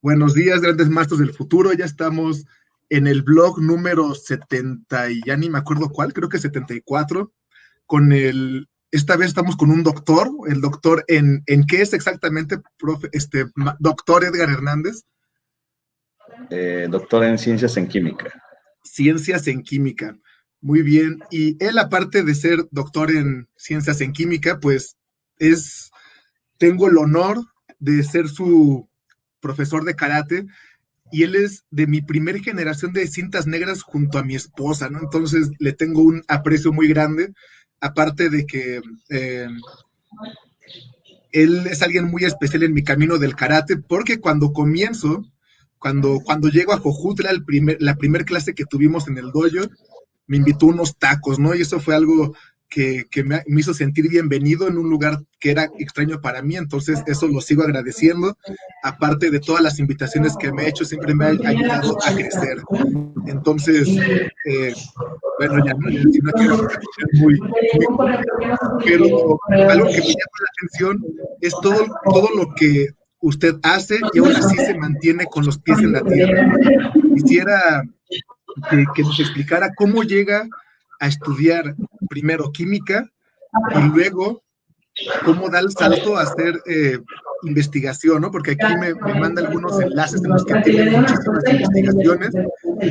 Buenos días, grandes maestros del futuro. Ya estamos en el blog número 70 y ya ni me acuerdo cuál, creo que 74, esta vez estamos con un doctor, el doctor ¿en qué es exactamente, profe, doctor Edgar Hernández? Doctor en Ciencias en Química. Ciencias en Química. Muy bien. Y él, aparte de ser doctor en Ciencias en Química, pues tengo el honor de ser su profesor de karate, y él es de mi primer generación de cintas negras junto a mi esposa, ¿no? Entonces le tengo un aprecio muy grande, aparte de que él es alguien muy especial en mi camino del karate, porque cuando llego a Jojutla, la primer clase que tuvimos en el dojo, me invitó unos tacos, ¿no? Y eso fue algo que me hizo sentir bienvenido en un lugar que era extraño para mí, entonces eso lo sigo agradeciendo, aparte de todas las invitaciones que me ha hecho, siempre me ha ayudado a crecer. Entonces, bueno, ya no, si no quiero ser muy pero algo que me llama la atención es todo lo que usted hace y aún así se mantiene con los pies en la tierra. Quisiera que nos explicara cómo llega a estudiar primero química y luego cómo da el salto a hacer investigación, ¿no? Porque aquí me manda algunos enlaces en los que tiene muchísimas investigaciones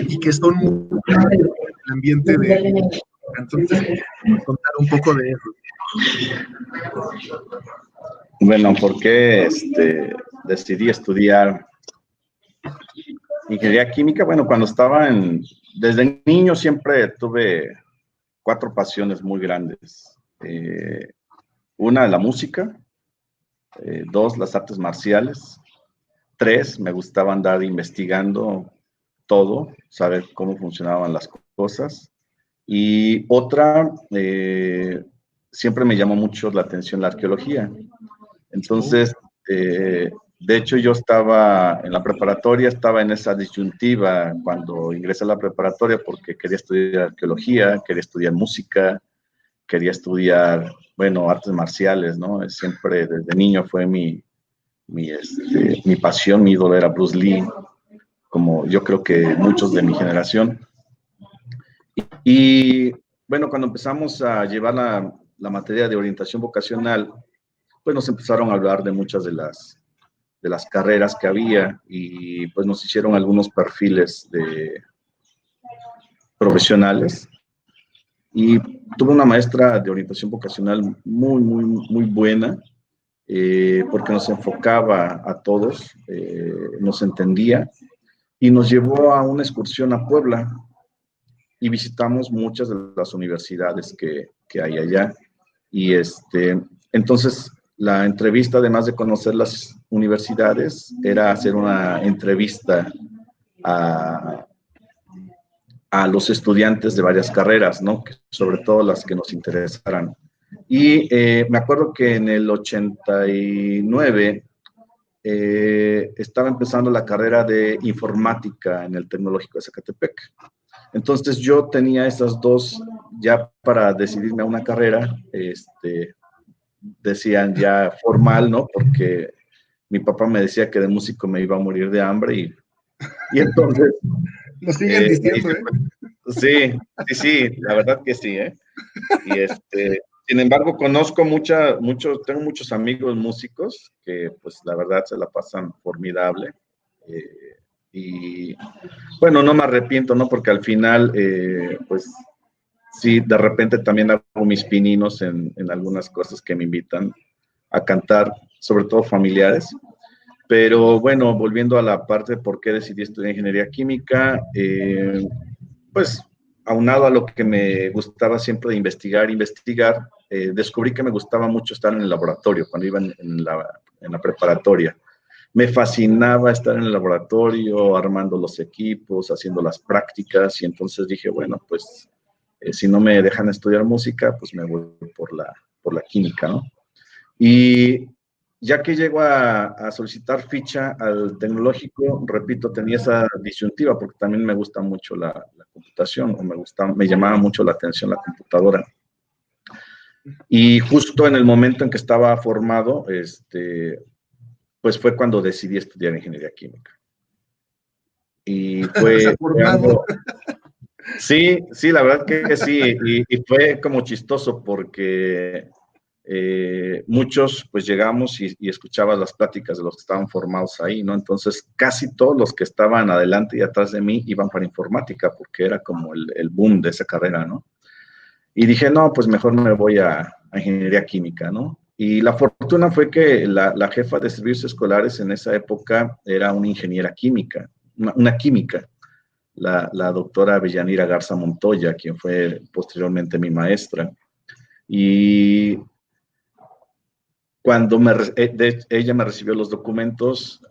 y que son muy en el ambiente de... Entonces, contar un poco de eso. Bueno, ¿por qué decidí estudiar ingeniería química? Bueno, desde niño siempre tuve 4 pasiones muy grandes. Una, la música. 2, las artes marciales. 3, me gustaba andar investigando todo, saber cómo funcionaban las cosas. Y otra, siempre me llamó mucho la atención la arqueología. Entonces, de hecho, yo estaba en la preparatoria, estaba en esa disyuntiva cuando ingresé a la preparatoria porque quería estudiar arqueología, quería estudiar música, quería estudiar, bueno, artes marciales, ¿no? Siempre desde niño fue mi pasión, mi ídolo era Bruce Lee, como yo creo que muchos de mi generación. Y bueno, cuando empezamos a llevar la materia de orientación vocacional, pues nos empezaron a hablar de muchas de las carreras que había y pues nos hicieron algunos perfiles de profesionales. Y tuve una maestra de orientación vocacional muy, muy, muy buena, porque nos enfocaba a todos, nos entendía y nos llevó a una excursión a Puebla y visitamos muchas de las universidades que hay allá. Y entonces la entrevista, además de conocer las universidades, era hacer una entrevista a los estudiantes de varias carreras, ¿no? Sobre todo las que nos interesaran. Y me acuerdo que en el 89 estaba empezando la carrera de informática en el Tecnológico de Zacatepec. Entonces yo tenía esas dos ya para decidirme a una carrera, decían ya formal, ¿no? Porque mi papá me decía que de músico me iba a morir de hambre y entonces... Lo siguen diciendo, Sí, la verdad que sí, ¿eh? Y sin embargo, tengo muchos amigos músicos que pues la verdad se la pasan formidable. Y bueno, no me arrepiento, ¿no? Porque al final, pues sí, de repente también hago mis pininos en algunas cosas que me invitan a cantar, sobre todo familiares. Pero bueno, volviendo a la parte de por qué decidí estudiar ingeniería química, pues aunado a lo que me gustaba siempre de investigar, descubrí que me gustaba mucho estar en el laboratorio cuando iba en la preparatoria. Me fascinaba estar en el laboratorio, armando los equipos, haciendo las prácticas, y entonces dije, bueno, pues si no me dejan estudiar música, pues me voy por la química, ¿no? Y ya que llego a solicitar ficha al tecnológico, repito, tenía esa disyuntiva porque también me gusta mucho la computación, me llamaba mucho la atención la computadora. Y justo en el momento en que estaba formado, pues fue cuando decidí estudiar ingeniería química. y fue Desafortunado. algo. Sí, sí, la verdad que sí, y fue como chistoso porque muchos pues llegamos y escuchabas las pláticas de los que estaban formados ahí, ¿no? Entonces casi todos los que estaban adelante y atrás de mí iban para informática porque era como el boom de esa carrera, ¿no? Y dije, no, pues mejor me voy a ingeniería química, ¿no? Y la fortuna fue que la jefa de servicios escolares en esa época era una ingeniera química, una química, la doctora Avellanira Garza Montoya, quien fue posteriormente mi maestra. Y cuando ella me recibió los documentos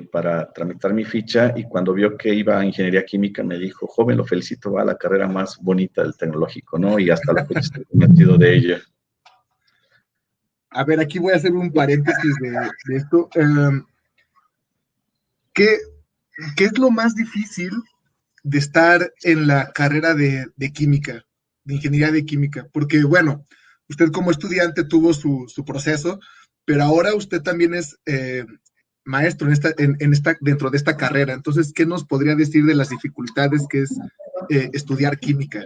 para tramitar mi ficha y cuando vio que iba a ingeniería química me dijo, joven, lo felicito, va a la carrera más bonita del tecnológico, ¿no? Y hasta la fecha estoy convencido de ella. A ver, aquí voy a hacer un paréntesis de esto. ¿Qué, ¿Qué es lo más difícil de estar en la carrera de química, de ingeniería de química? Porque, bueno, usted como estudiante tuvo su proceso, pero ahora usted también es maestro dentro de esta carrera. Entonces, ¿qué nos podría decir de las dificultades que es estudiar química?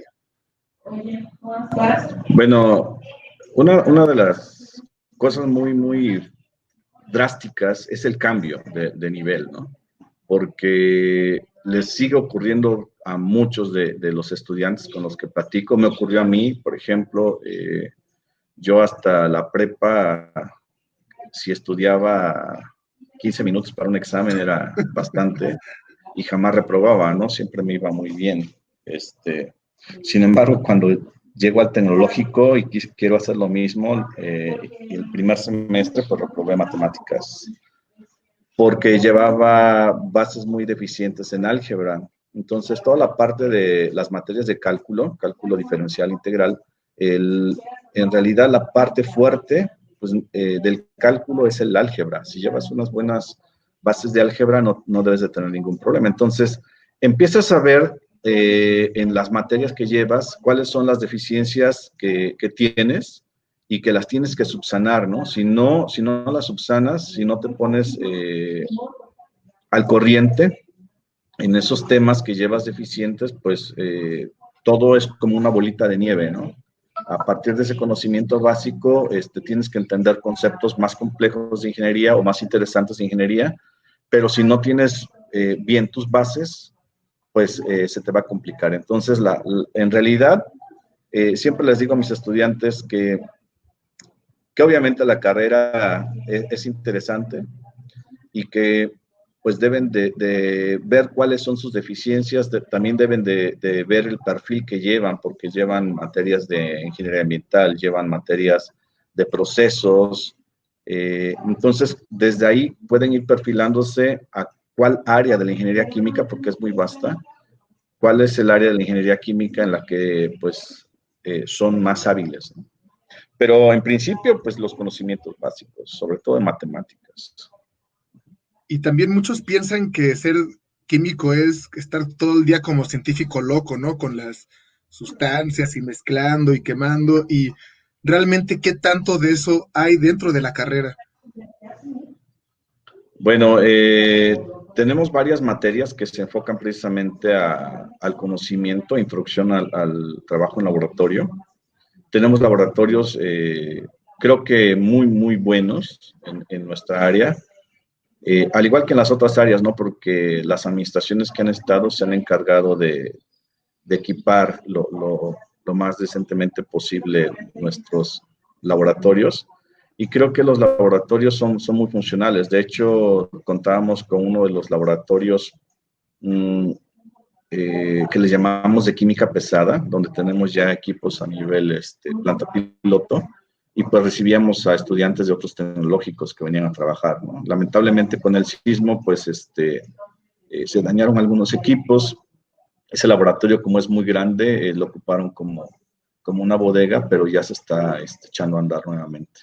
Bueno, una de las cosas muy, muy drásticas es el cambio de nivel, ¿no? Porque les sigue ocurriendo a muchos de los estudiantes con los que platico. Me ocurrió a mí, por ejemplo, yo hasta la prepa, si estudiaba 15 minutos para un examen era bastante y jamás reprobaba, ¿no? Siempre me iba muy bien. Sin embargo, cuando llego al tecnológico y quiero hacer lo mismo, el primer semestre pues reprobé matemáticas porque llevaba bases muy deficientes en álgebra. Entonces, toda la parte de las materias de cálculo, cálculo diferencial integral, en realidad la parte fuerte pues, del cálculo es el álgebra. Si llevas unas buenas bases de álgebra, no debes de tener ningún problema. Entonces, empiezas a ver en las materias que llevas cuáles son las deficiencias que tienes y que las tienes que subsanar, ¿no? Si no las subsanas, si no te pones al corriente en esos temas que llevas deficientes, pues todo es como una bolita de nieve, ¿no? A partir de ese conocimiento básico, tienes que entender conceptos más complejos de ingeniería o más interesantes de ingeniería, pero si no tienes bien tus bases, pues se te va a complicar. Entonces, en realidad, siempre les digo a mis estudiantes que obviamente la carrera es interesante y que pues deben de ver cuáles son sus deficiencias, también deben de ver el perfil que llevan, porque llevan materias de ingeniería ambiental, llevan materias de procesos, entonces desde ahí pueden ir perfilándose a cuál área de la ingeniería química, porque es muy vasta, cuál es el área de la ingeniería química en la que pues son más hábiles, ¿no? Pero en principio, pues los conocimientos básicos, sobre todo en matemáticas. Y también muchos piensan que ser químico es estar todo el día como científico loco, ¿no? Con las sustancias y mezclando y quemando. Y realmente, ¿qué tanto de eso hay dentro de la carrera? Bueno, tenemos varias materias que se enfocan precisamente al conocimiento, introducción al trabajo en laboratorio. Tenemos laboratorios, creo que muy, muy buenos en nuestra área, al igual que en las otras áreas, ¿no? Porque las administraciones que han estado se han encargado de equipar lo más decentemente posible nuestros laboratorios. Y creo que los laboratorios son muy funcionales. De hecho, contábamos con uno de los laboratorios que les llamamos de química pesada, donde tenemos ya equipos a nivel planta piloto, y pues recibíamos a estudiantes de otros tecnológicos que venían a trabajar, ¿no? Lamentablemente con el sismo, pues se dañaron algunos equipos. Ese laboratorio, como es muy grande, lo ocuparon como una bodega, pero ya se está echando a andar nuevamente.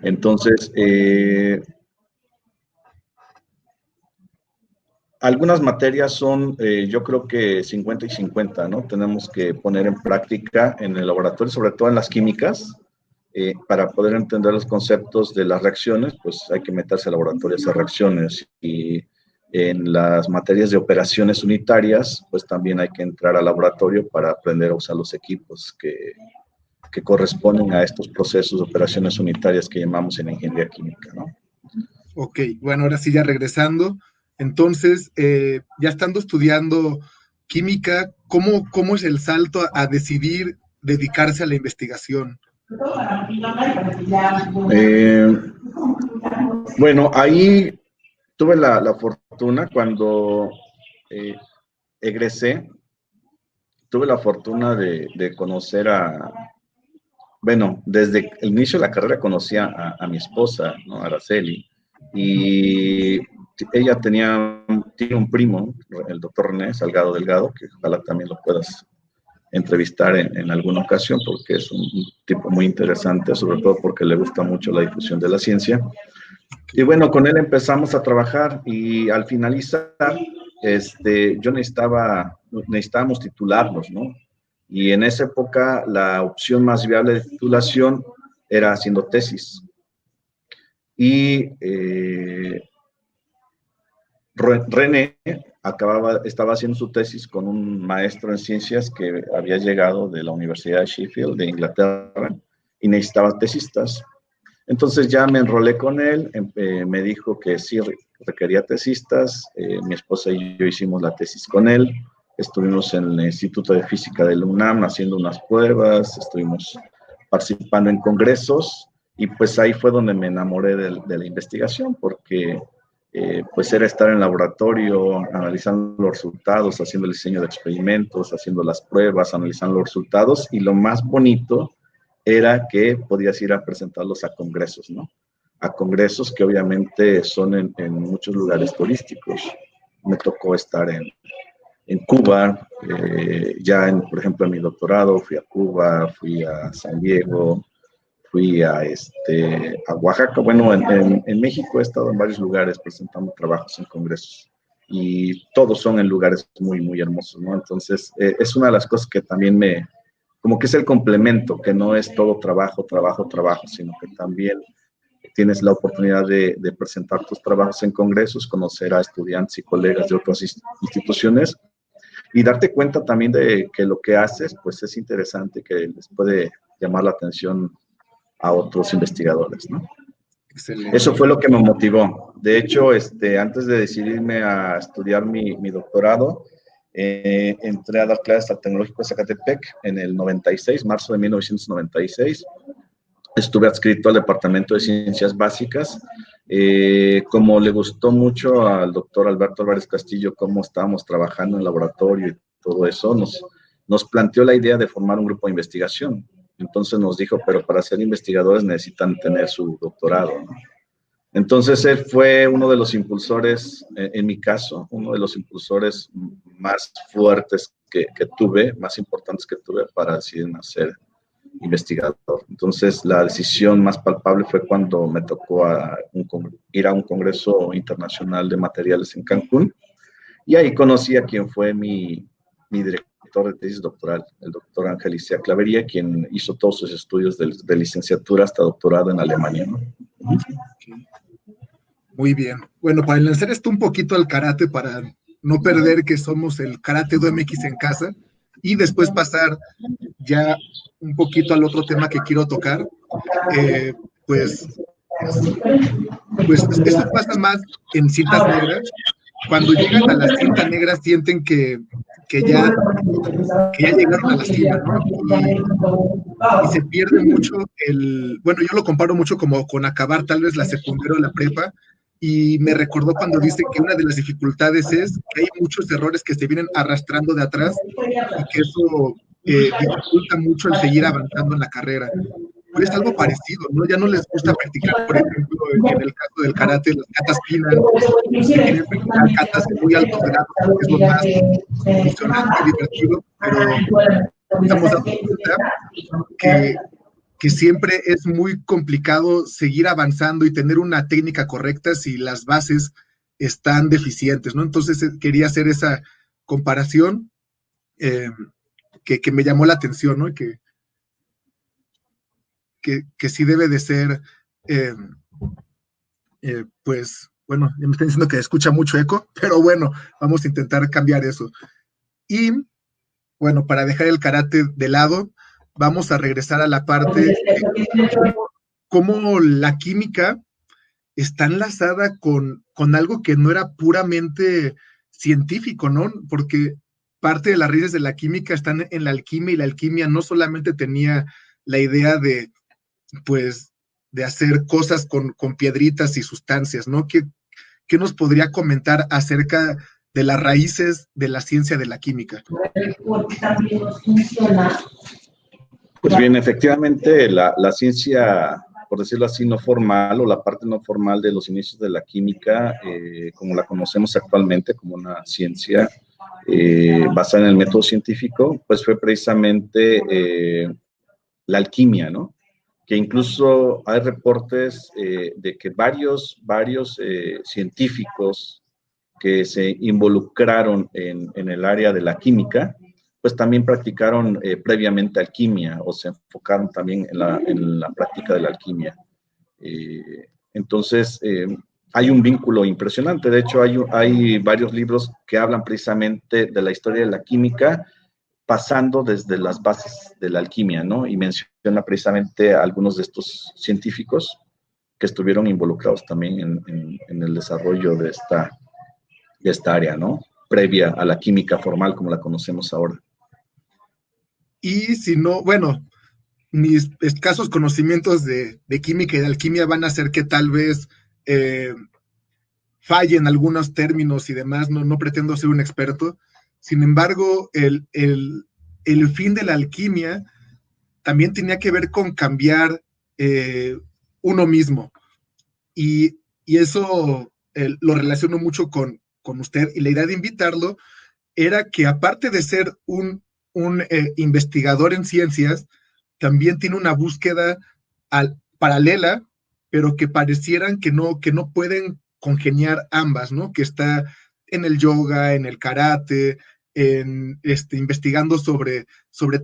Entonces, algunas materias son, yo creo que 50 y 50, ¿no? Tenemos que poner en práctica en el laboratorio, sobre todo en las químicas, para poder entender los conceptos de las reacciones, pues hay que meterse al laboratorio a hacer reacciones. Y En las materias de operaciones unitarias, pues también hay que entrar al laboratorio para aprender a usar los equipos que corresponden a estos procesos de operaciones unitarias que llamamos en ingeniería química, ¿no? Ok, bueno, ahora sí ya regresando. Entonces, ya estando estudiando química, ¿cómo es el salto a decidir dedicarse a la investigación? Bueno, ahí tuve la fortuna cuando egresé, tuve la fortuna de conocer bueno, desde el inicio de la carrera conocí a mi esposa, ¿no? Araceli, y ella tiene un primo, el doctor René Salgado Delgado, que ojalá también lo puedas entrevistar en alguna ocasión, porque es un tipo muy interesante, sobre todo porque le gusta mucho la difusión de la ciencia. Y bueno, con él empezamos a trabajar y al finalizar, necesitábamos titularnos, ¿no? Y en esa época la opción más viable de titulación era haciendo tesis. Y René estaba haciendo su tesis con un maestro en ciencias que había llegado de la Universidad de Sheffield, de Inglaterra, y necesitaba tesistas. Entonces ya me enrolé con él, me dijo que sí requería tesistas, mi esposa y yo hicimos la tesis con él, estuvimos en el Instituto de Física del UNAM haciendo unas pruebas, estuvimos participando en congresos y pues ahí fue donde me enamoré de la investigación porque pues era estar en laboratorio, analizando los resultados, haciendo el diseño de experimentos, haciendo las pruebas, analizando los resultados y lo más bonito era que podías ir a presentarlos a congresos, ¿no? A congresos que obviamente son en muchos lugares turísticos. Me tocó estar en Cuba, por ejemplo, en mi doctorado, fui a Cuba, fui a San Diego, fui a Oaxaca. Bueno, en México he estado en varios lugares presentando trabajos en congresos y todos son en lugares muy, muy hermosos, ¿no? Entonces, es una de las cosas que también como que es el complemento, que no es todo trabajo, trabajo, trabajo, sino que también tienes la oportunidad de presentar tus trabajos en congresos, conocer a estudiantes y colegas de otras instituciones y darte cuenta también de que lo que haces, pues es interesante, que les puede llamar la atención a otros investigadores, ¿no? Excelente. Eso fue lo que me motivó. De hecho, antes de decidirme a estudiar mi doctorado, entré a dar clases al Tecnológico de Zacatepec en el 96, marzo de 1996. Estuve adscrito al Departamento de Ciencias Básicas. Como le gustó mucho al doctor Alberto Álvarez Castillo cómo estábamos trabajando en el laboratorio y todo eso, nos planteó la idea de formar un grupo de investigación. Entonces nos dijo, pero para ser investigadores necesitan tener su doctorado, ¿no? Entonces él fue uno de los impulsores, en mi caso, uno de los impulsores más fuertes que tuve, más importantes que tuve para decidirme a ser investigador. Entonces la decisión más palpable fue cuando me tocó ir a un congreso internacional de materiales en Cancún y ahí conocí a quien fue mi director de tesis doctoral, el doctor Ángel Icea Clavería, quien hizo todos sus estudios de licenciatura hasta doctorado en Alemania, ¿no? Muy bien. Bueno, para enlazar esto un poquito al karate, para no perder que somos el Karate DMX en casa, y después pasar ya un poquito al otro tema que quiero tocar, pues esto pasa más en cintas negras. Cuando llegan a las cintas negras sienten que ya llegaron a la cima, ¿no? Y se pierde mucho bueno, yo lo comparo mucho como con acabar tal vez la secundaria o la prepa, y me recordó cuando dice que una de las dificultades es que hay muchos errores que se vienen arrastrando de atrás y que eso dificulta mucho el seguir avanzando en la carrera. Pero es algo parecido, ¿no? Ya no les gusta practicar, por ejemplo, en el caso del karate, las katas pinan, que quieren practicar katas en muy altos grados, porque es lo más emocionante y divertido, pero estamos dando cuenta que siempre es muy complicado seguir avanzando y tener una técnica correcta si las bases están deficientes, ¿no? Entonces quería hacer esa comparación que me llamó la atención, ¿no? Que sí debe de ser, pues, Bueno, ya me están diciendo que escucha mucho eco, pero bueno, vamos a intentar cambiar eso. Y bueno, para dejar el karate de lado, vamos a regresar a la parte de cómo la química está enlazada con algo que no era puramente científico, ¿no? Porque parte de las raíces de la química están en la alquimia y la alquimia no solamente tenía la idea de, pues, de hacer cosas con piedritas y sustancias, ¿no? ¿Qué nos podría comentar acerca de las raíces de la ciencia de la química? Pues bien, efectivamente, la ciencia, por decirlo así, no formal o la parte no formal de los inicios de la química, como la conocemos actualmente como una ciencia basada en el método científico, pues fue precisamente la alquimia, ¿no? Que incluso hay reportes de que varios científicos que se involucraron en el área de la química, pues también practicaron previamente alquimia o se enfocaron también en la práctica de la alquimia. Entonces, hay un vínculo impresionante. De hecho, hay varios libros que hablan precisamente de la historia de la química, pasando desde las bases de la alquimia, ¿no? Y menciona precisamente a algunos de estos científicos que estuvieron involucrados también en el desarrollo de esta área, ¿no? Previa a la química formal como la conocemos ahora. Y si no, bueno, mis escasos conocimientos de química y de alquimia van a hacer que tal vez eh, fallen algunos términos y demás, no pretendo ser un experto. Sin embargo, el fin de la alquimia también tenía que ver con cambiar uno mismo. Y eso lo relaciono mucho con usted. Y la idea de invitarlo era que aparte de ser un investigador en ciencias, también tiene una búsqueda paralela, pero que parecieran que no pueden congeniar ambas, ¿no? Que está en el yoga, en el karate, investigando sobre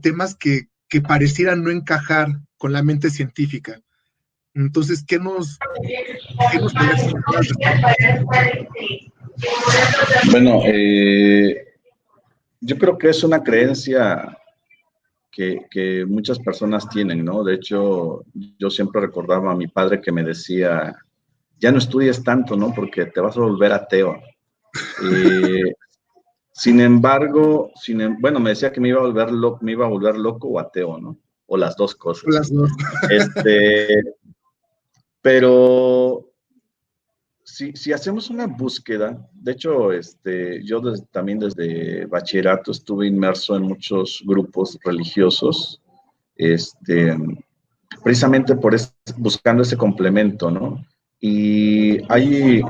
temas que parecieran no encajar con la mente científica. Entonces, qué nos podría comentar al respecto? Bueno, yo creo que es una creencia que muchas personas tienen, ¿no? De hecho, yo siempre recordaba a mi padre que me decía, ya no estudies tanto, ¿no? Porque te vas a volver ateo. Sin embargo, bueno, me decía que me iba a volver loco o ateo, ¿no? O las dos cosas. Las dos. Este, pero si hacemos una búsqueda, de hecho, yo también desde bachillerato estuve inmerso en muchos grupos religiosos, precisamente buscando ese complemento, ¿no? Y hay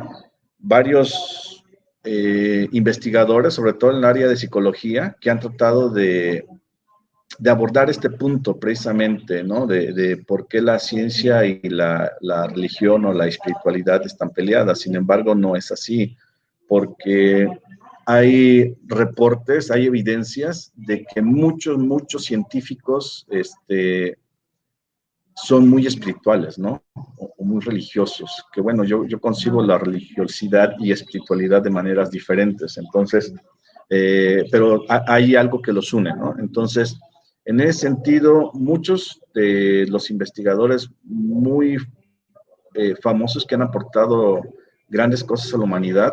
varios investigadores, sobre todo en el área de psicología, que han tratado de abordar este punto precisamente, ¿no? De por qué la ciencia y la religión o la espiritualidad están peleadas. Sin embargo, no es así, porque hay reportes, hay evidencias de que muchos científicos son muy espirituales, ¿no? O muy religiosos, que bueno, yo concibo la religiosidad y espiritualidad de maneras diferentes, entonces, pero hay algo que los une, ¿no? Entonces, en ese sentido, muchos de los investigadores muy famosos que han aportado grandes cosas a la humanidad,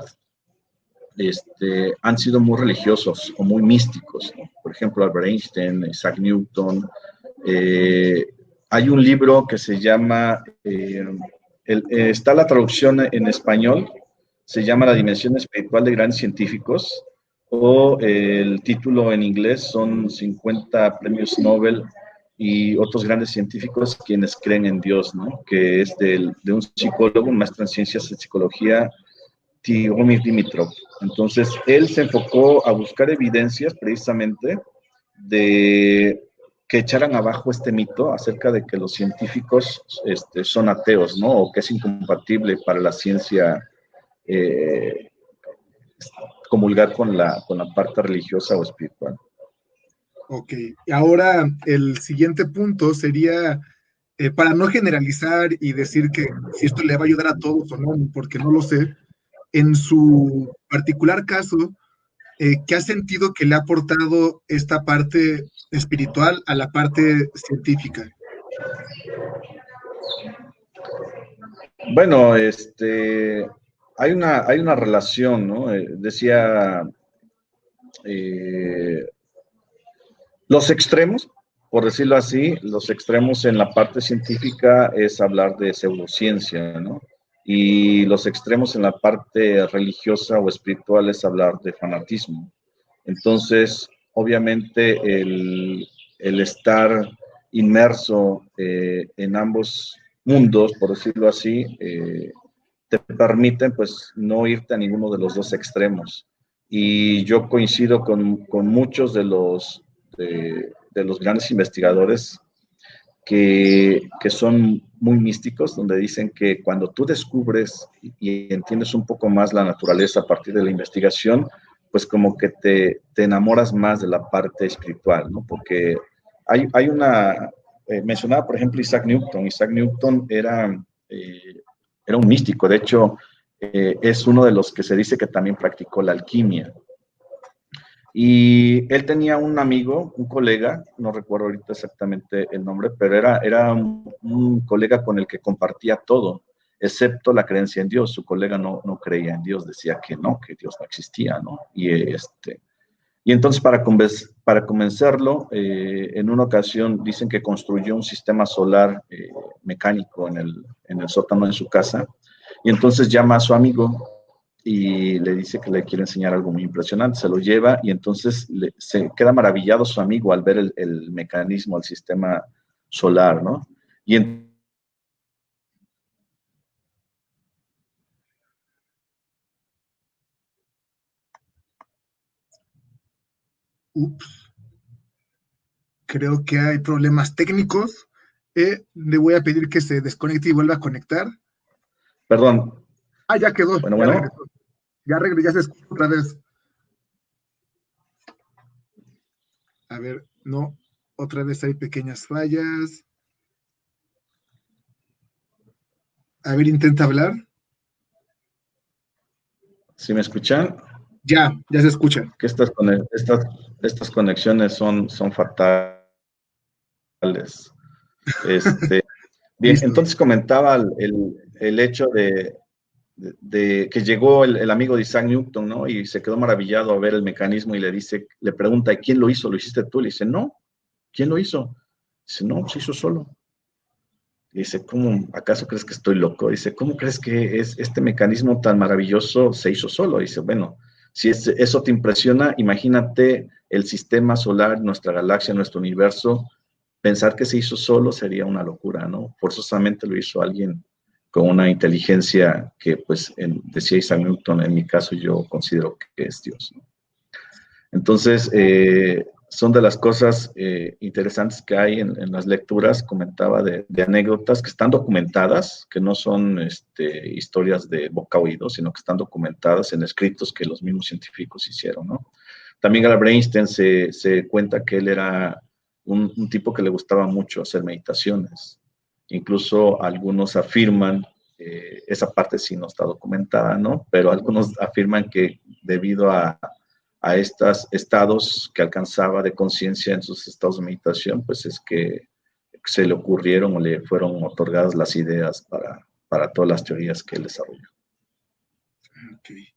han sido muy religiosos o muy místicos, ¿no? Por ejemplo, Albert Einstein, Isaac Newton. Hay un libro que se llama, está la traducción en español, se llama La dimensión espiritual de grandes científicos, o el título en inglés son 50 premios Nobel y otros grandes científicos quienes creen en Dios, ¿no? Que es de un psicólogo, un maestro en ciencias de psicología, Tihomir Dimitrov. Entonces, él se enfocó a buscar evidencias precisamente de que echaran abajo este mito acerca de que los científicos son ateos, ¿no? O que es incompatible para la ciencia comulgar con la parte religiosa o espiritual. Ok, y ahora el siguiente punto sería, para no generalizar y decir que si esto le va a ayudar a todos o no, porque no lo sé, en su particular caso, ¿qué ha sentido que le ha aportado esta parte espiritual a la parte científica? Bueno, hay una relación, ¿no? Decía, eh, los extremos, por decirlo así, los extremos en la parte científica es hablar de pseudociencia, ¿no? Y los extremos en la parte religiosa o espiritual es hablar de fanatismo. Entonces, obviamente, el estar inmerso en ambos mundos, por decirlo así, te permiten pues no irte a ninguno de los dos extremos. Y yo coincido con muchos de los grandes investigadores que son muy místicos, donde dicen que cuando tú descubres y entiendes un poco más la naturaleza a partir de la investigación, pues como que te enamoras más de la parte espiritual, ¿no? Porque hay una, mencionaba por ejemplo Isaac Newton. Isaac Newton era un místico, de hecho es uno de los que se dice que también practicó la alquimia. Y él tenía un amigo, un colega, no recuerdo ahorita exactamente el nombre, pero era un colega con el que compartía todo, excepto la creencia en Dios. Su colega no creía en Dios, decía que no, que Dios no existía, ¿no? Y entonces para convencerlo, en una ocasión dicen que construyó un sistema solar mecánico en el sótano de su casa, y entonces llama a su amigo y le dice que le quiere enseñar algo muy impresionante, se lo lleva y entonces se queda maravillado su amigo al ver el mecanismo, el sistema solar, ¿no? Y Ups, creo que hay problemas técnicos. Le voy a pedir que se desconecte y vuelva a conectar. perdón, Ah, ya quedó, bueno, ya bueno, regresó. Ya se escucha otra vez. A ver, no, otra vez hay pequeñas fallas. A ver, intenta hablar. ¿sí me escuchan? Ya se escucha. Que estas conexiones son fatales. Este, bien, Listo. entonces comentaba el hecho de que llegó el amigo de Isaac Newton, ¿no? Y se quedó maravillado a ver el mecanismo y le pregunta, ¿quién lo hizo? ¿Lo hiciste tú? Le dice, no, ¿quién lo hizo? Dice, no, se hizo solo. Y dice, ¿cómo, acaso crees que estoy loco? Dice, ¿cómo crees que este mecanismo tan maravilloso se hizo solo? Dice, bueno, si eso te impresiona, imagínate el sistema solar, nuestra galaxia, nuestro universo. Pensar que se hizo solo sería una locura, ¿no? Forzosamente lo hizo alguien con una inteligencia que, pues, decía Isaac Newton, en mi caso yo considero que es Dios, ¿no? Entonces, son de las cosas interesantes que hay en las lecturas. Comentaba de anécdotas que están documentadas, que no son historias de boca a oído, sino que están documentadas en escritos que los mismos científicos hicieron, ¿no? También Albert Einstein se cuenta que él era un tipo que le gustaba mucho hacer meditaciones. Incluso algunos afirman, esa parte sí no está documentada, ¿no? Pero algunos afirman que debido a estos estados que alcanzaba de conciencia en sus estados de meditación, pues es que se le ocurrieron o le fueron otorgadas las ideas para todas las teorías que él desarrolló. Okay.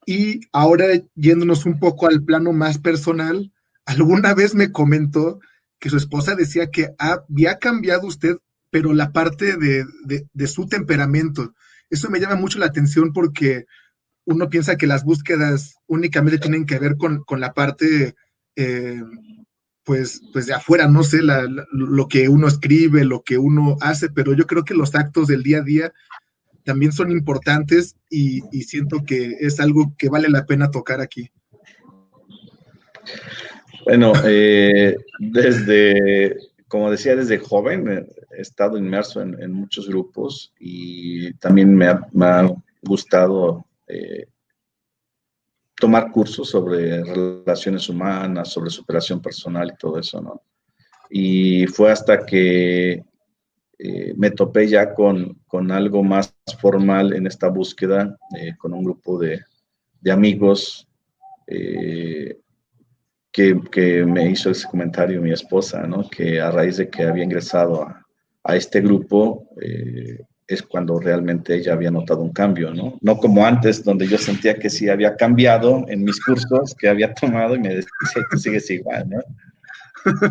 Y ahora yéndonos un poco al plano más personal, alguna vez me comentó que su esposa decía que había cambiado usted, pero la parte de su temperamento. Eso me llama mucho la atención porque uno piensa que las búsquedas únicamente tienen que ver con la parte, eh, pues de afuera, no sé, lo que uno escribe, lo que uno hace, pero yo creo que los actos del día a día también son importantes y siento que es algo que vale la pena tocar aquí. Bueno, como decía, desde joven he estado inmerso en muchos grupos y también me ha gustado tomar cursos sobre relaciones humanas, sobre superación personal y todo eso, ¿no? Y fue hasta que me topé ya con algo más formal en esta búsqueda, con un grupo de amigos que me hizo ese comentario mi esposa, ¿no? Que a raíz de que había ingresado a este grupo, es cuando realmente ella había notado un cambio, ¿no? No como antes, donde yo sentía que sí había cambiado en mis cursos que había tomado y me decía, tú sigues igual, ¿no?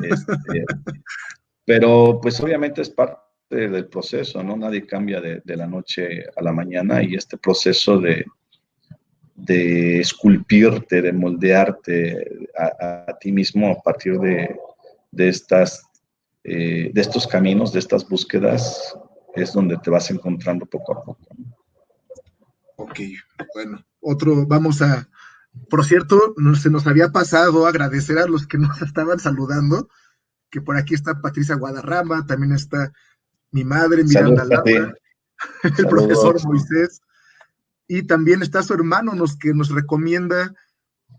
Este, pero pues obviamente es parte del proceso, ¿no? Nadie cambia de la noche a la mañana y este proceso de esculpirte, de moldearte a ti mismo a partir de estos caminos, de estas búsquedas, es donde te vas encontrando poco a poco. Ok, bueno, por cierto, se nos había pasado agradecer a los que nos estaban saludando, que por aquí está Patricia Guadarrama, también está mi madre, Miranda Saludos, Pati. Laura, el profesor Saludos. Moisés, y también está su hermano que nos recomienda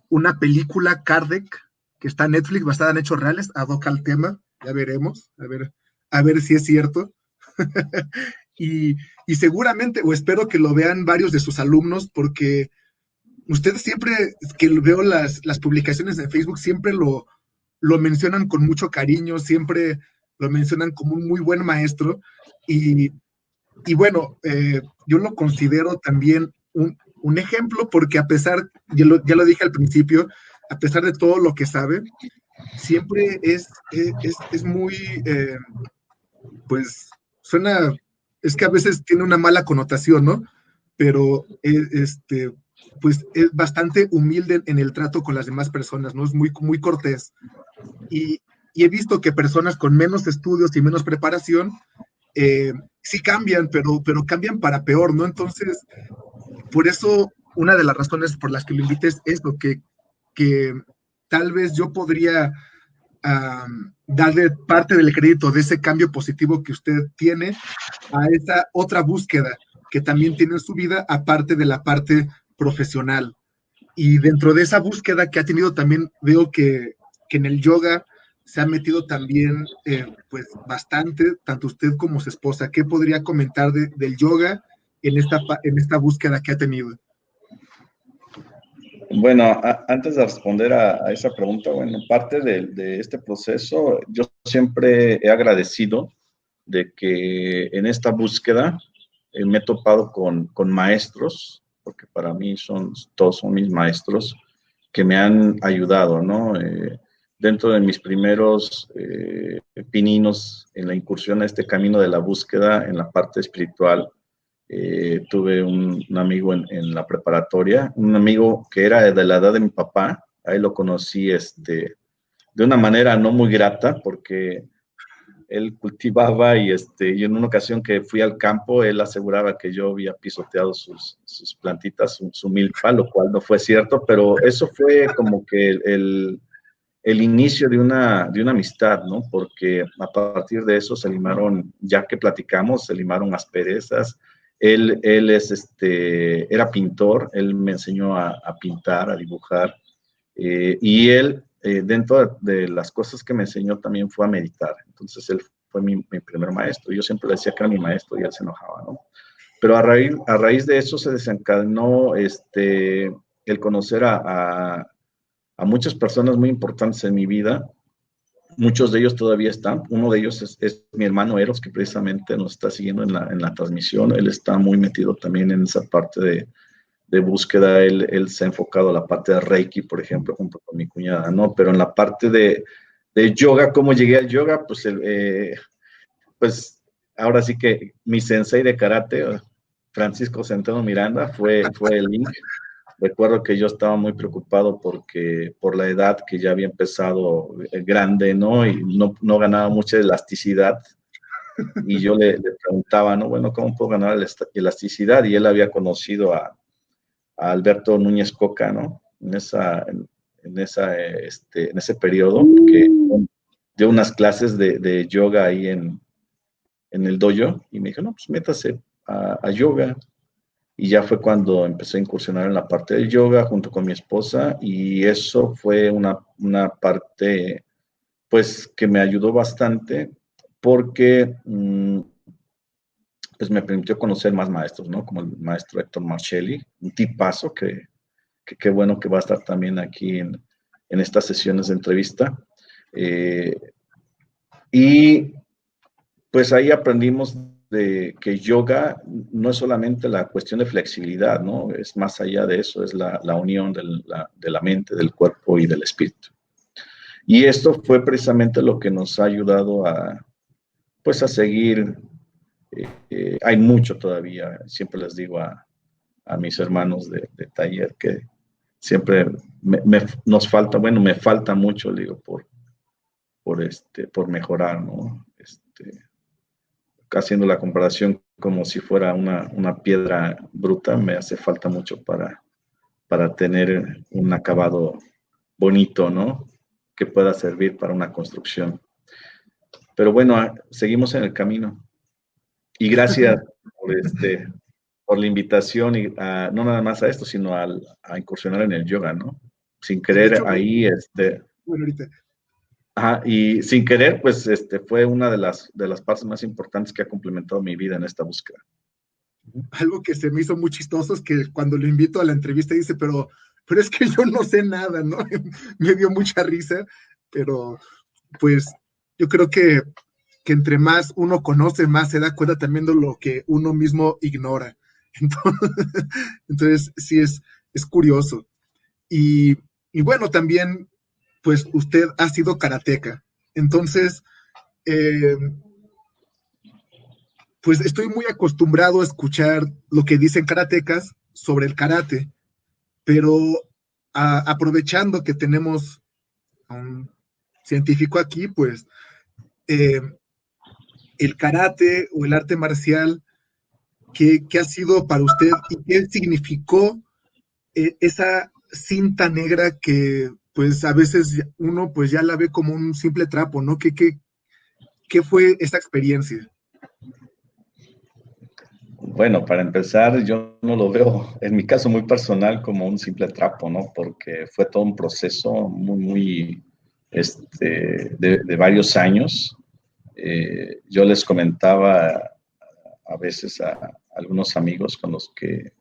una película, Kardec, que está en Netflix, basada en hechos reales, ad hoc al tema, ya veremos, a ver si es cierto. y, y seguramente, o espero que lo vean varios de sus alumnos, porque ustedes siempre, que veo las publicaciones de Facebook, siempre lo mencionan con mucho cariño, siempre lo mencionan como un muy buen maestro, y, y bueno, yo lo considero también un ejemplo, porque a pesar, ya lo dije al principio, a pesar de todo lo que sabe, siempre es muy, pues, suena, es que a veces tiene una mala connotación, ¿no? Pero pues es bastante humilde en el trato con las demás personas, ¿no? Es muy, muy cortés. Y, y he visto que personas con menos estudios y menos preparación sí cambian, pero cambian para peor, ¿no? Entonces, por eso, una de las razones por las que lo invité es esto, que tal vez yo podría darle parte del crédito de ese cambio positivo que usted tiene a esa otra búsqueda que también tiene en su vida, aparte de la parte profesional. Y dentro de esa búsqueda que ha tenido también, veo que en el yoga se ha metido también, pues bastante, tanto usted como su esposa. ¿Qué podría comentar del yoga en esta búsqueda que ha tenido? Bueno, antes de responder a esa pregunta, bueno, parte de este proceso, yo siempre he agradecido de que en esta búsqueda me he topado con maestros, porque para mí todos son mis maestros, que me han ayudado, ¿no? Dentro de mis primeros pininos en la incursión a este camino de la búsqueda en la parte espiritual, tuve un amigo en la preparatoria, un amigo que era de la edad de mi papá. Ahí lo conocí de una manera no muy grata, porque él cultivaba y en una ocasión que fui al campo, él aseguraba que yo había pisoteado sus plantitas, su milpa, lo cual no fue cierto, pero eso fue como que el inicio de una amistad, ¿no? Porque a partir de eso se limaron, ya que platicamos, se limaron asperezas. Él era pintor, él me enseñó a pintar, a dibujar, y él, dentro de las cosas que me enseñó, también fue a meditar. Entonces, él fue mi primer maestro. Yo siempre le decía que era mi maestro y él se enojaba, ¿no? Pero a raíz de eso se desencadenó el conocer a muchas personas muy importantes en mi vida. Muchos de ellos todavía están. Uno de ellos es mi hermano Eros, que precisamente nos está siguiendo en la transmisión. Él está muy metido también en esa parte de búsqueda. Él se ha enfocado a la parte de Reiki, por ejemplo, junto con mi cuñada, ¿no? Pero en la parte de yoga, ¿cómo llegué al yoga? Pues ahora sí que mi sensei de karate, Francisco Centeno Miranda, fue el link. Recuerdo que yo estaba muy preocupado por la edad, que ya había empezado grande, ¿no? Y no ganaba mucha elasticidad. Y yo le preguntaba, ¿no? Bueno, ¿cómo puedo ganar elasticidad? Y él había conocido a Alberto Núñez Coca, ¿no? En ese periodo, que dio unas clases de yoga ahí en el dojo, y me dijo, no, pues métase a yoga. Y ya fue cuando empecé a incursionar en la parte del yoga junto con mi esposa, y eso fue una parte, pues, que me ayudó bastante, porque pues me permitió conocer más maestros, ¿no? Como el maestro Héctor Marchelli, un tipazo que qué bueno que va a estar también aquí en estas sesiones de entrevista. Eh, y pues ahí aprendimos de que yoga no es solamente la cuestión de flexibilidad, ¿no? Es más allá de eso, es la unión de la mente, del cuerpo y del espíritu. Y esto fue precisamente lo que nos ha ayudado a, pues a seguir. Hay mucho todavía, siempre les digo a mis hermanos de taller que siempre nos falta, bueno, me falta mucho, digo, por mejorar, ¿no? Haciendo la comparación como si fuera una piedra bruta, me hace falta mucho para tener un acabado bonito, ¿no? Que pueda servir para una construcción. Pero bueno, seguimos en el camino. Y gracias por la invitación y no nada más a esto, sino a incursionar en el yoga, ¿no? Sin Y de querer hecho, ahí, bueno, ahorita, ajá, y sin querer, pues fue una de las partes más importantes que ha complementado mi vida en esta búsqueda. algo que se me hizo muy chistoso es que cuando lo invito a la entrevista dice, pero es que yo no sé nada, ¿no? Me dio mucha risa, pero pues yo creo que entre más uno conoce, más se da cuenta también de lo que uno mismo ignora. Entonces, entonces sí es curioso. Y bueno, también, pues usted ha sido karateca. Entonces, eh, pues estoy muy acostumbrado a escuchar lo que dicen karatecas sobre el karate, pero aprovechando que tenemos a un científico aquí, pues eh, el karate o el arte marcial, ¿qué ha sido para usted y qué significó esa cinta negra que pues a veces uno pues ya la ve como un simple trapo, ¿no? ¿Qué fue esa experiencia? Bueno, para empezar, yo no lo veo, en mi caso muy personal, como un simple trapo, ¿no? Porque fue todo un proceso muy, de varios años. Yo les comentaba a veces a algunos amigos con los que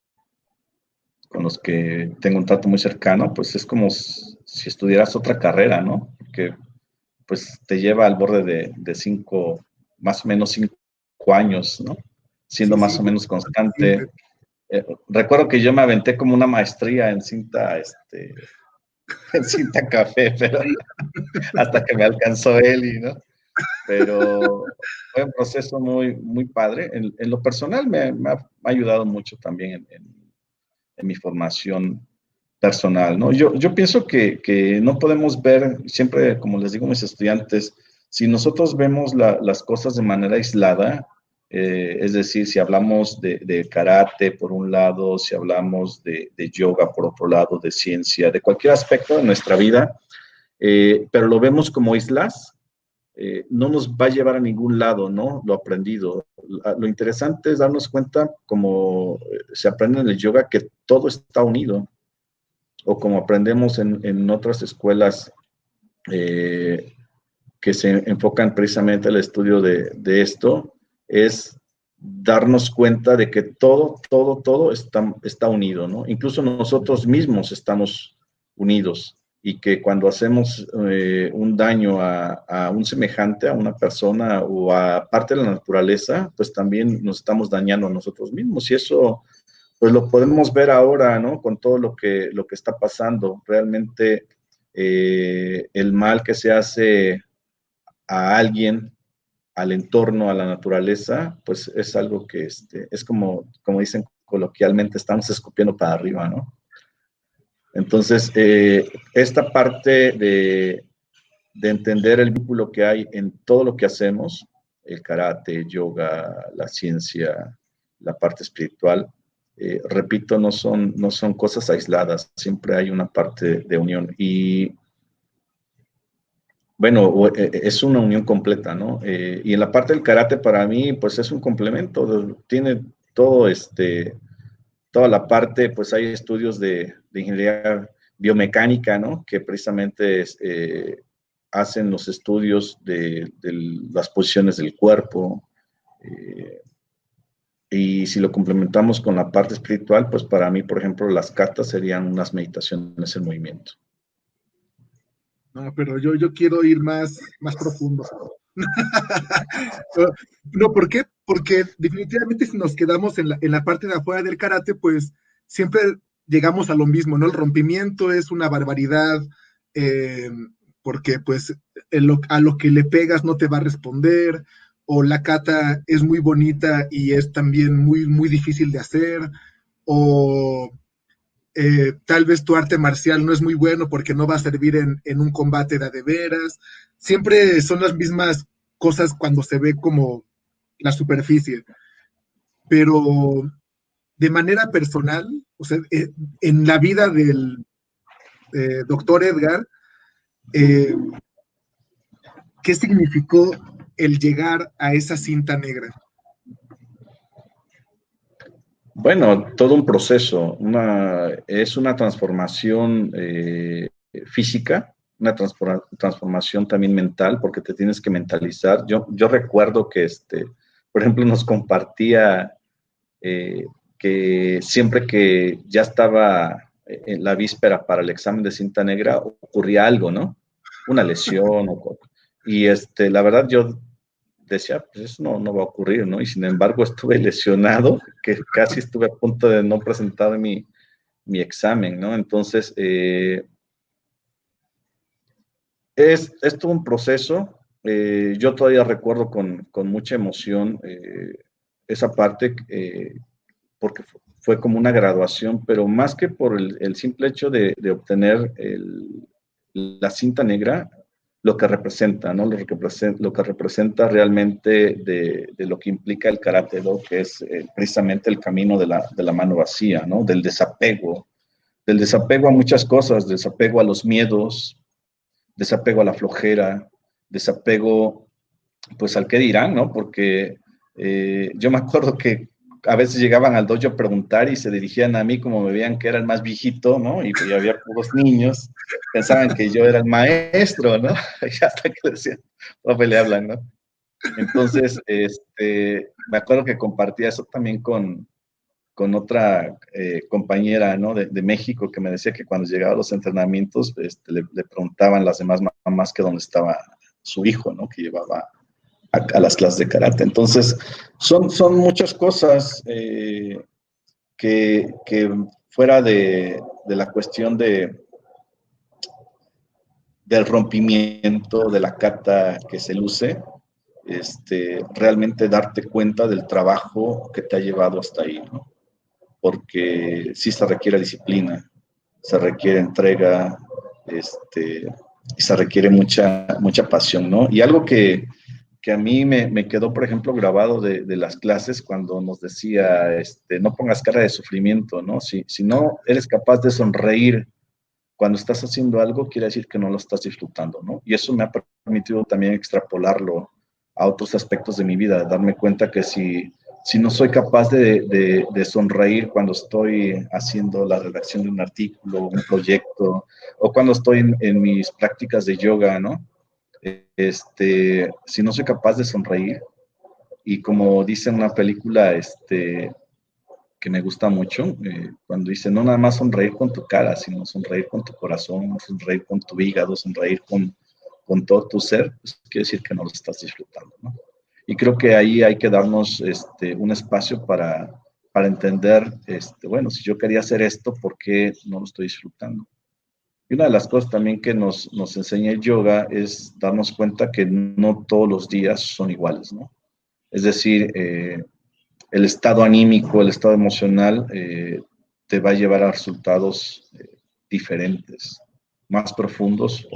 tengo un trato muy cercano, pues es como si estudiaras otra carrera, ¿no? Porque pues te lleva al borde de más o menos 5 años, ¿no? Siendo Sí, más sí, o menos sí, constante. Recuerdo que yo me aventé como una maestría en cinta, en cinta café, pero hasta que me alcanzó Eli, ¿no? Pero fue un proceso muy padre. En lo personal me ha ayudado mucho también en mi formación personal, ¿no? Yo pienso que no podemos ver, siempre, como les digo a mis estudiantes, si nosotros vemos las cosas de manera aislada, es decir, si hablamos de karate por un lado, si hablamos de yoga por otro lado, de ciencia, de cualquier aspecto de nuestra vida, pero lo vemos como islas, no nos va a llevar a ningún lado, ¿no? Lo aprendido. Lo interesante es darnos cuenta, como se aprende en el yoga, que todo está unido, o como aprendemos en otras escuelas eh, que se enfocan precisamente al estudio de esto, es darnos cuenta de que todo está unido, ¿no? Incluso nosotros mismos estamos unidos y que cuando hacemos un daño a un semejante, a una persona o a parte de la naturaleza, pues también nos estamos dañando a nosotros mismos y eso pues lo podemos ver ahora, ¿no? Con todo lo que está pasando. Realmente el mal que se hace a alguien, al entorno, a la naturaleza, pues es algo que es como dicen coloquialmente, estamos escupiendo para arriba, ¿no? Entonces, esta parte de entender el vínculo que hay en todo lo que hacemos, el karate, yoga, la ciencia, la parte espiritual, repito, no son cosas aisladas, siempre hay una parte de unión y bueno, es una unión completa, ¿no? Y en la parte del karate para mí, pues es un complemento, tiene todo toda la parte, pues hay estudios de ingeniería biomecánica, ¿no? Que precisamente hacen los estudios de las posiciones del cuerpo. Eh, Y si lo complementamos con la parte espiritual, pues para mí, por ejemplo, las cartas serían unas meditaciones en movimiento. No, pero yo quiero ir más profundo. No, ¿por qué? Porque definitivamente si nos quedamos en la parte de afuera del karate, pues siempre llegamos a lo mismo, ¿no? El rompimiento es una barbaridad, eh, porque pues a lo que le pegas no te va a responder, o la kata es muy bonita y es también muy difícil de hacer, o tal vez tu arte marcial no es muy bueno porque no va a servir en un combate de veras. Siempre son las mismas cosas cuando se ve como la superficie, pero de manera personal, o sea, en la vida del doctor Edgar, eh, ¿qué significó el llegar a esa cinta negra? Bueno, todo un proceso, es una transformación física, una transformación también mental, porque te tienes que mentalizar. Yo recuerdo que, por ejemplo, nos compartía eh, que siempre que ya estaba en la víspera para el examen de cinta negra, ocurría algo, ¿no? Una lesión, y la verdad yo decía, pues eso no va a ocurrir, ¿no? Y sin embargo estuve lesionado, que casi estuve a punto de no presentar mi examen, ¿no? Entonces, es todo un proceso. Yo todavía recuerdo con mucha emoción esa parte, porque fue como una graduación, pero más que por el simple hecho de obtener la cinta negra, lo que representa, ¿no? Lo que representa realmente de lo que implica el Karate Do, que es precisamente el camino de la mano vacía, ¿no? Del desapego a muchas cosas, desapego a los miedos, desapego a la flojera, desapego, pues al qué dirán, ¿no? Porque yo me acuerdo que a veces llegaban al dojo a preguntar y se dirigían a mí como me veían que era el más viejito, ¿no? Y había puros niños, pensaban que yo era el maestro, ¿no? Y hasta que le decían, profe, le hablan, ¿no? Entonces, me acuerdo que compartía eso también con otra compañera, ¿no? De México, que me decía que cuando llegaba a los entrenamientos, le preguntaban las demás mamás que dónde estaba su hijo, ¿no? Que llevaba a las clases de karate. Entonces, son muchas cosas que fuera de la cuestión del rompimiento, de la kata que se luce, realmente darte cuenta del trabajo que te ha llevado hasta ahí, ¿no? Porque sí se requiere disciplina, se requiere entrega, y se requiere mucha pasión, ¿no? Y algo que a mí me quedó, por ejemplo, grabado de las clases cuando nos decía, no pongas cara de sufrimiento, ¿no? Si no eres capaz de sonreír cuando estás haciendo algo, quiere decir que no lo estás disfrutando, ¿no? Y eso me ha permitido también extrapolarlo a otros aspectos de mi vida, darme cuenta que si no soy capaz de sonreír cuando estoy haciendo la redacción de un artículo, un proyecto, o cuando estoy en mis prácticas de yoga, ¿no? Si no soy capaz de sonreír, y como dice en una película, que me gusta mucho, cuando dice, no nada más sonreír con tu cara, sino sonreír con tu corazón, sonreír con tu hígado, sonreír con todo tu ser, pues quiere decir que no lo estás disfrutando, ¿no? Y creo que ahí hay que darnos un espacio para entender, bueno, si yo quería hacer esto, ¿por qué no lo estoy disfrutando? Y una de las cosas también que nos enseña el yoga es darnos cuenta que no todos los días son iguales, ¿no? Es decir, el estado anímico, el estado emocional te va a llevar a resultados diferentes, más profundos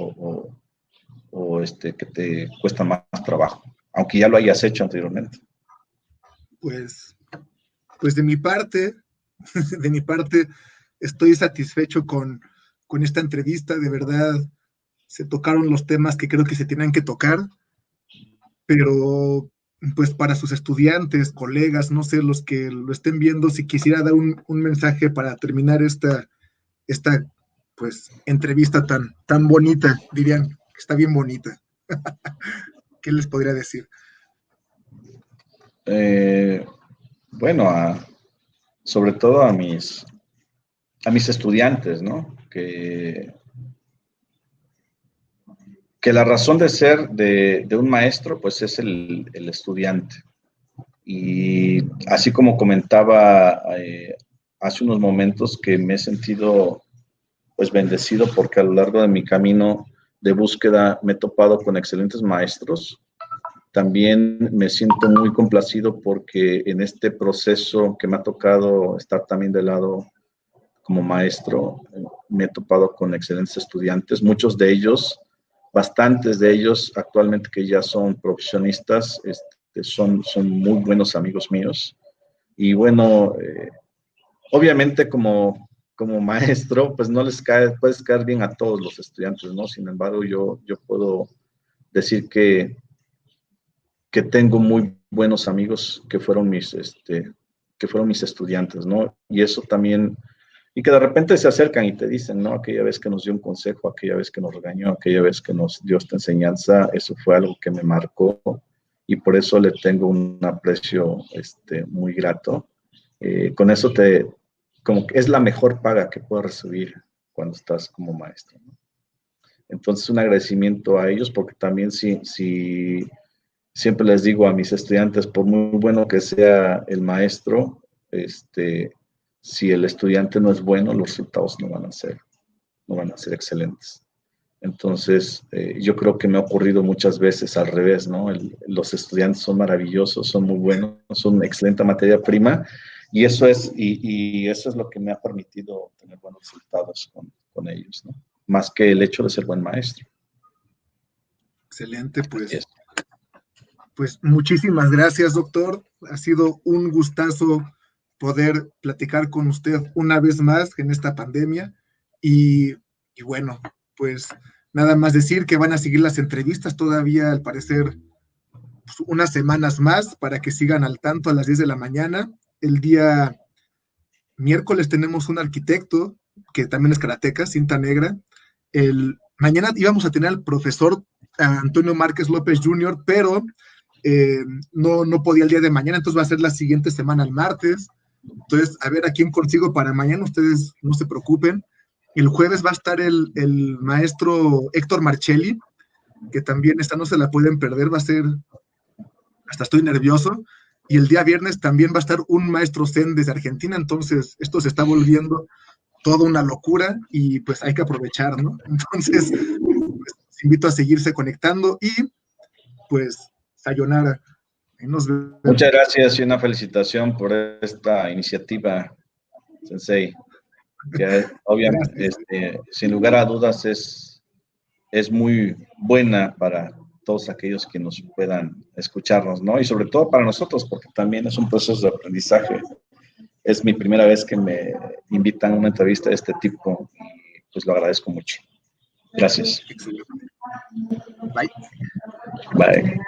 que te cuesta más trabajo, aunque ya lo hayas hecho anteriormente. Pues de mi parte, de mi parte, estoy satisfecho con esta entrevista. De verdad, se tocaron los temas que creo que se tenían que tocar, pero pues para sus estudiantes, colegas, no sé, los que lo estén viendo, si quisiera dar un mensaje para terminar esta pues entrevista tan bonita, dirían que está bien bonita. ¿Qué les podría decir? Bueno, sobre todo a mis estudiantes, ¿no? Que la razón de ser de un maestro, pues es el estudiante. Y así como comentaba hace unos momentos que me he sentido pues bendecido porque a lo largo de mi camino de búsqueda me he topado con excelentes maestros. También me siento muy complacido porque en este proceso que me ha tocado estar también de lado como maestro, me he topado con excelentes estudiantes, muchos de ellos, bastantes de ellos actualmente que ya son profesionistas, son muy buenos amigos míos. Y bueno, obviamente como maestro, pues no les puedes caer bien a todos los estudiantes, ¿no? Sin embargo, yo puedo decir que tengo muy buenos amigos que fueron mis estudiantes, ¿no? Y eso también, y que de repente se acercan y te dicen, ¿no? Aquella vez que nos dio un consejo, aquella vez que nos regañó, aquella vez que nos dio esta enseñanza, eso fue algo que me marcó y por eso le tengo un aprecio muy grato. Con eso como que es la mejor paga que puedo recibir cuando estás como maestro, ¿no? Entonces, un agradecimiento a ellos porque también si siempre les digo a mis estudiantes, por muy bueno que sea el maestro, si el estudiante no es bueno, los resultados no van a ser excelentes. Entonces, yo creo que me ha ocurrido muchas veces al revés, ¿no? Los estudiantes son maravillosos, son muy buenos, son excelente materia prima, y eso es lo que me ha permitido tener buenos resultados con ellos, ¿no? Más que el hecho de ser buen maestro. Excelente, Así pues. es. Pues muchísimas gracias, doctor. Ha sido un gustazo poder platicar con usted una vez más en esta pandemia. Y bueno, pues nada más decir que van a seguir las entrevistas todavía, al parecer, pues, unas semanas más para que sigan al tanto a las 10 de la mañana. El día miércoles tenemos un arquitecto que también es karateca, cinta negra. Mañana íbamos a tener al profesor Antonio Márquez López Jr., pero no podía el día de mañana, entonces va a ser la siguiente semana, el martes. Entonces, a ver a quién consigo para mañana, ustedes no se preocupen. El jueves va a estar el maestro Héctor Marchelli, que también esta no se la pueden perder, va a ser, hasta estoy nervioso. Y el día viernes también va a estar un maestro Zen desde Argentina, entonces esto se está volviendo toda una locura y pues hay que aprovechar, ¿no? Entonces, pues, los invito a seguirse conectando y pues sayonara. Nos vemos. Muchas gracias y una felicitación por esta iniciativa, Sensei, que obviamente, Gracias. sin lugar a dudas, es muy buena para todos aquellos que nos puedan escucharnos, ¿no? Y sobre todo para nosotros, porque también es un proceso de aprendizaje. Es mi primera vez que me invitan a una entrevista de este tipo y pues lo agradezco mucho. Gracias. Excelente. Bye. Bye.